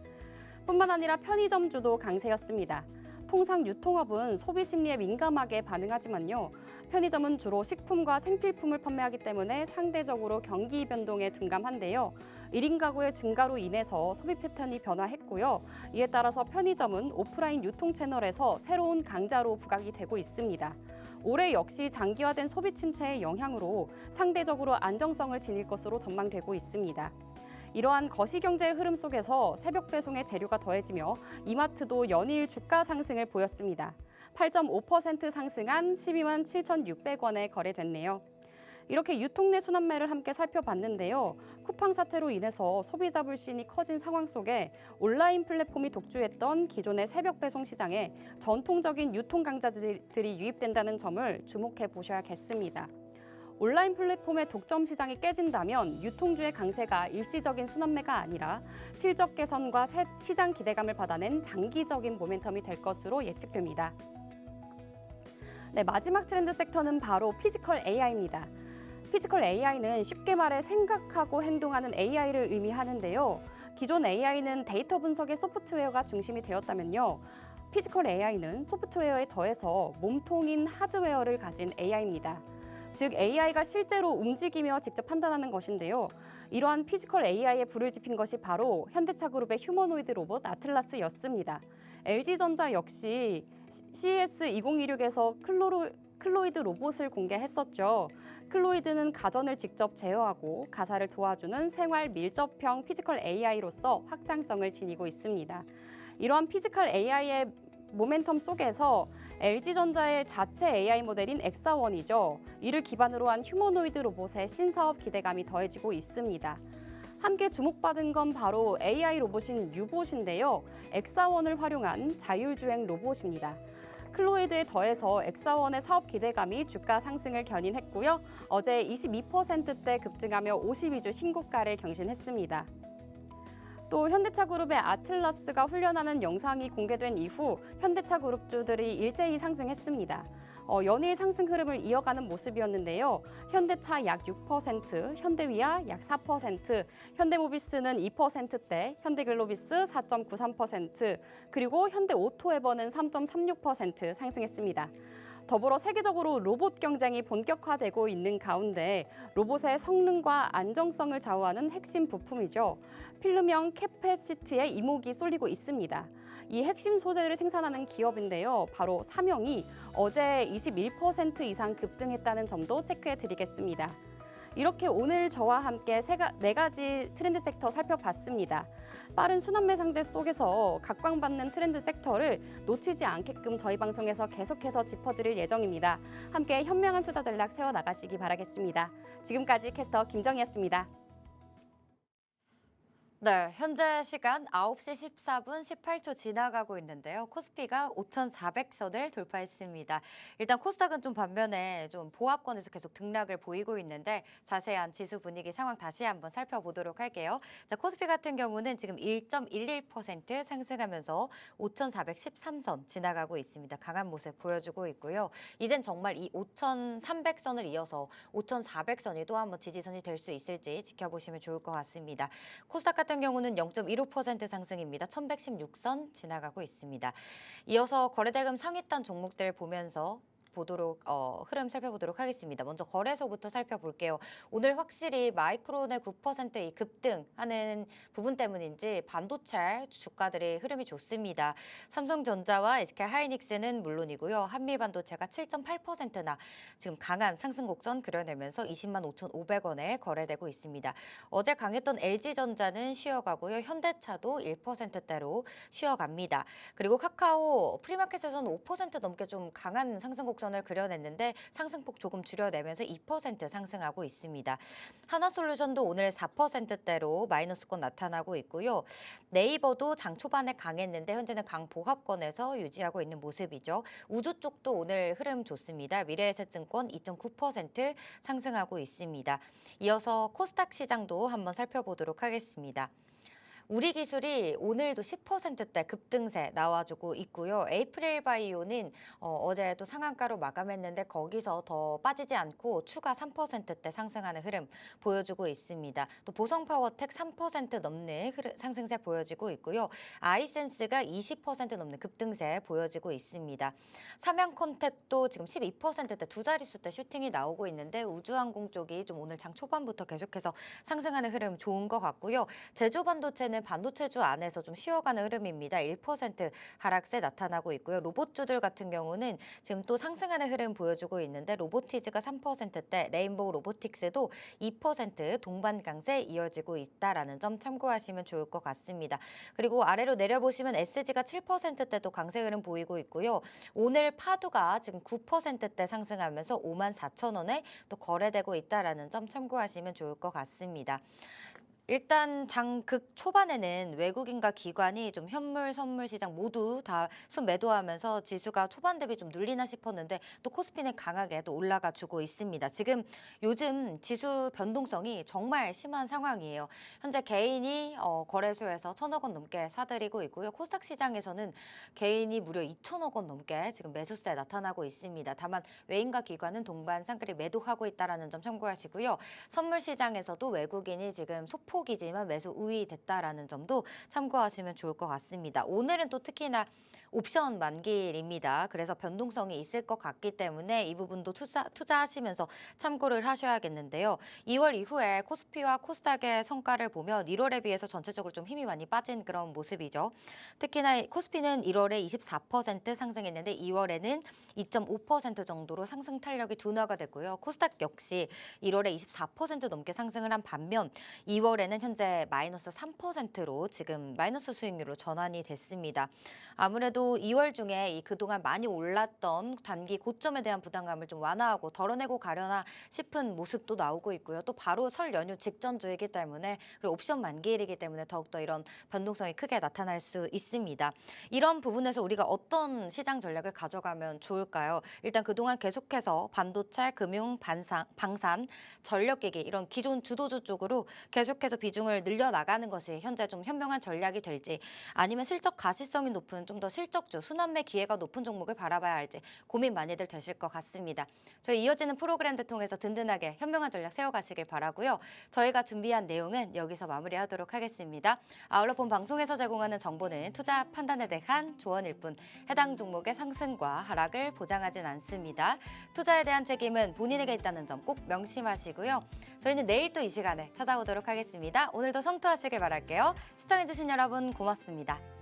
뿐만 아니라 편의점주도 강세였습니다. 통상 유통업은 소비 심리에 민감하게 반응하지만요. 편의점은 주로 식품과 생필품을 판매하기 때문에 상대적으로 경기 변동에 둔감한데요. 1인 가구의 증가로 인해서 소비 패턴이 변화했고요. 이에 따라서 편의점은 오프라인 유통 채널에서 새로운 강자로 부각이 되고 있습니다. 올해 역시 장기화된 소비 침체의 영향으로 상대적으로 안정성을 지닐 것으로 전망되고 있습니다. 이러한 거시경제의 흐름 속에서 새벽 배송의 재료가 더해지며 이마트도 연일 주가 상승을 보였습니다. 8.5% 상승한 12만 7,600원에 거래됐네요. 이렇게 유통 내 순환매를 함께 살펴봤는데요. 쿠팡 사태로 인해서 소비자 불신이 커진 상황 속에 온라인 플랫폼이 독주했던 기존의 새벽 배송 시장에 전통적인 유통 강자들이 유입된다는 점을 주목해 보셔야겠습니다. 온라인 플랫폼의 독점 시장이 깨진다면 유통주의 강세가 일시적인 순환매가 아니라 실적 개선과 시장 기대감을 받아낸 장기적인 모멘텀이 될 것으로 예측됩니다. 네, 마지막 트렌드 섹터는 바로 피지컬 AI입니다. 피지컬 AI는 쉽게 말해 생각하고 행동하는 AI를 의미하는데요. 기존 AI는 데이터 분석의 소프트웨어가 중심이 되었다면요. 피지컬 AI는 소프트웨어에 더해서 몸통인 하드웨어를 가진 AI입니다. 즉 AI가 실제로 움직이며 직접 판단하는 것인데요. 이러한 피지컬 AI에 불을 지핀 것이 바로 현대차그룹의 휴머노이드 로봇 아틀라스였습니다. LG전자 역시 CES 2026에서 클로이드 로봇을 공개했었죠. 클로이드는 가전을 직접 제어하고 가사를 도와주는 생활 밀접형 피지컬 AI로서 확장성을 지니고 있습니다. 이러한 피지컬 AI의 모멘텀 속에서 LG전자의 자체 AI 모델인 엑사원이죠. 이를 기반으로 한 휴머노이드 로봇의 신사업 기대감이 더해지고 있습니다. 함께 주목받은 건 바로 AI 로봇인 유봇인데요. 엑사원을 활용한 자율주행 로봇입니다. 클로이드에 더해서 엑사원의 사업 기대감이 주가 상승을 견인했고요. 어제 22%대 급증하며 52주 신고가를 경신했습니다. 또 현대차 그룹의 아틀라스가 훈련하는 영상이 공개된 이후 현대차 그룹주들이 일제히 상승했습니다. 연일 상승 흐름을 이어가는 모습이었는데요. 현대차 약 6%, 현대위아 약 4%, 현대모비스는 2%대, 현대글로비스 4.93%, 그리고 현대오토에버는 3.36% 상승했습니다. 더불어 세계적으로 로봇 경쟁이 본격화되고 있는 가운데 로봇의 성능과 안정성을 좌우하는 핵심 부품이죠. 필름형 캐패시티에 이목이 쏠리고 있습니다. 이 핵심 소재를 생산하는 기업인데요. 바로 삼영이 어제 21% 이상 급등했다는 점도 체크해 드리겠습니다. 이렇게 오늘 저와 함께 네 가지 트렌드 섹터 살펴봤습니다. 빠른 순환매 상제 속에서 각광받는 트렌드 섹터를 놓치지 않게끔 저희 방송에서 계속해서 짚어드릴 예정입니다. 함께 현명한 투자 전략 세워나가시기 바라겠습니다. 지금까지 캐스터 김정희였습니다. 네, 현재 시간 9시 14분 18초 지나가고 있는데요. 코스피가 5,400선을 돌파했습니다. 일단 코스닥은 좀 반면에 좀 보합권에서 계속 등락을 보이고 있는데 자세한 지수 분위기 상황 다시 한번 살펴보도록 할게요. 자, 코스피 같은 경우는 지금 1.11% 상승하면서 5,413선 지나가고 있습니다. 강한 모습 보여주고 있고요. 이젠 정말 이 5,300선을 이어서 5,400선이 또 한번 지지선이 될 수 있을지 지켜보시면 좋을 것 같습니다. 코스닥 같은 경우는 0.15% 상승입니다. 1116선 지나가고 있습니다. 이어서 거래대금 상위단 종목들 보면서 흐름 살펴보도록 하겠습니다. 먼저 거래소부터 살펴볼게요. 오늘 확실히 마이크론의 9% 이 급등하는 부분 때문인지 반도체 주가들의 흐름이 좋습니다. 삼성전자와 SK하이닉스는 물론이고요. 한미반도체가 7.8%나 지금 강한 상승 곡선 그려내면서 20만 5,500원에 거래되고 있습니다. 어제 강했던 LG전자는 쉬어가고요. 현대차도 1%대로 쉬어갑니다. 그리고 카카오 프리마켓에서는 5% 넘게 좀 강한 상승 곡선 을 그려냈는데 상승폭 조금 줄여내면서 2% 상승하고 있습니다. 하나솔루션도 오늘 4%대로 마이너스권 나타나고 있고요. 네이버도 장 초반에 강했는데 현재는 강보합권에서 유지하고 있는 모습이죠. 우주 쪽도 오늘 흐름 좋습니다. 미래에셋증권 2.9% 상승하고 있습니다. 이어서 코스닥 시장도 한번 살펴보도록 하겠습니다. 우리기술이 오늘도 10%대 급등세 나와주고 있고요. 에이프릴바이오는 어제도 상한가로 마감했는데 거기서 더 빠지지 않고 추가 3%대 상승하는 흐름 보여주고 있습니다. 또 보성파워텍 3% 넘는 상승세 보여지고 있고요. 아이센스가 20% 넘는 급등세 보여지고 있습니다. 삼양컨택도 지금 12%대 두 자릿수대 슈팅이 나오고 있는데 우주항공 쪽이 좀 오늘 장 초반부터 계속해서 상승하는 흐름 좋은 것 같고요. 제주반도체는 반도체주 안에서 좀 쉬어가는 흐름입니다. 1% 하락세 나타나고 있고요. 로봇주들 같은 경우는 지금 또 상승하는 흐름 보여주고 있는데 로보티즈가 3%대, 레인보우 로보틱스도 2% 동반 강세 이어지고 있다라는 점 참고하시면 좋을 것 같습니다. 그리고 아래로 내려보시면 SG가 7%대도 강세 흐름 보이고 있고요. 오늘 파두가 지금 9%대 상승하면서 54,000원에 또 거래되고 있다라는 점 참고하시면 좋을 것 같습니다. 일단 장극 초반에는 외국인과 기관이 좀 현물, 선물 시장 모두 다 순매도하면서 지수가 초반 대비 좀 눌리나 싶었는데 또 코스피는 강하게 또 올라가 주고 있습니다. 지금 요즘 지수 변동성이 정말 심한 상황이에요. 현재 개인이 거래소에서 1,000억 원 넘게 사들이고 있고요. 코스닥 시장에서는 개인이 무려 2,000억 원 넘게 지금 매수세 나타나고 있습니다. 다만 외인과 기관은 동반 상끌이 매도하고 있다는 점 참고하시고요. 선물 시장에서도 외국인이 지금 소폭 소폭이지만 매수 우위됐다라는 점도 참고하시면 좋을 것 같습니다. 오늘은 또 특히나 옵션 만기일입니다. 그래서 변동성이 있을 것 같기 때문에 이 부분도 투자하시면서 참고를 하셔야겠는데요. 2월 이후에 코스피와 코스닥의 성과를 보면 1월에 비해서 전체적으로 좀 힘이 많이 빠진 그런 모습이죠. 특히나 코스피는 1월에 24% 상승했는데 2월에는 2.5% 정도로 상승 탄력이 둔화가 됐고요. 코스닥 역시 1월에 24% 넘게 상승을 한 반면 2월에는 현재 마이너스 3%로 지금 마이너스 수익률로 전환이 됐습니다. 아무래도 2월 중에 이 그동안 많이 올랐던 단기 고점에 대한 부담감을 좀 완화하고 덜어내고 가려나 싶은 모습도 나오고 있고요. 또 바로 설 연휴 직전주이기 때문에 그리고 옵션 만기일이기 때문에 더욱더 이런 변동성이 크게 나타날 수 있습니다. 이런 부분에서 우리가 어떤 시장 전략을 가져가면 좋을까요? 일단 그동안 계속해서 반도체, 금융, 방산, 전력기기 이런 기존 주도주 쪽으로 계속해서 비중을 늘려나가는 것이 현재 좀 현명한 전략이 될지 아니면 실적 가시성이 높은 좀 더 실적주, 순환매 기회가 높은 종목을 바라봐야 할지 고민 많이들 되실 것 같습니다. 저희 이어지는 프로그램들 통해서 든든하게 현명한 전략 세워가시길 바라고요. 저희가 준비한 내용은 여기서 마무리하도록 하겠습니다. 아울러 본 방송에서 제공하는 정보는 투자 판단에 대한 조언일 뿐 해당 종목의 상승과 하락을 보장하진 않습니다. 투자에 대한 책임은 본인에게 있다는 점 꼭 명심하시고요. 저희는 내일 또 이 시간에 찾아오도록 하겠습니다. 오늘도 성투하시길 바랄게요. 시청해주신 여러분 고맙습니다.